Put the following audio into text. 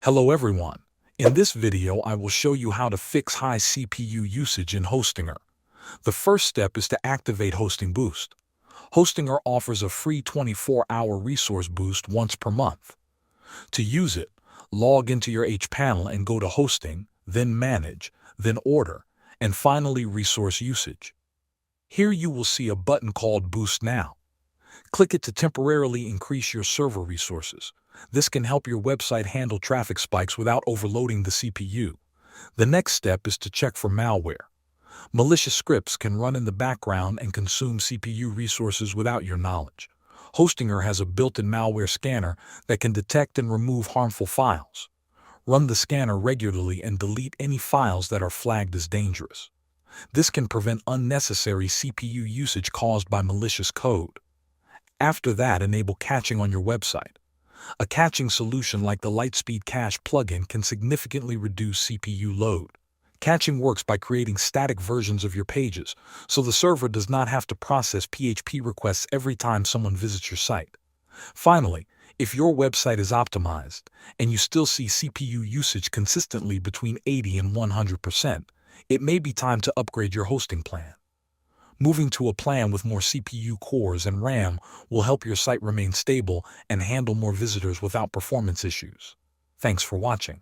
Hello everyone. In this video I will show you how to fix high CPU usage in Hostinger. The first step is to activate Hosting Boost. Hostinger offers a free 24-hour resource boost once per month. To use it, log into your hPanel and go to Hosting, then Manage, then Order, and finally Resource Usage. Here you will see a button called Boost Now. Click it to temporarily increase your server resources. This can help your website handle traffic spikes without overloading the CPU. The next step is to check for malware. Malicious scripts can run in the background and consume CPU resources without your knowledge. Hostinger has a built-in malware scanner that can detect and remove harmful files. Run the scanner regularly and delete any files that are flagged as dangerous. This can prevent unnecessary CPU usage caused by malicious code. After that, enable caching on your website. A caching solution like the Lightspeed Cache plugin can significantly reduce CPU load. Caching works by creating static versions of your pages, so the server does not have to process PHP requests every time someone visits your site. Finally, if your website is optimized and you still see CPU usage consistently between 80 and 100%, it may be time to upgrade your hosting plan. Moving to a plan with more CPU cores and RAM will help your site remain stable and handle more visitors without performance issues. Thanks for watching.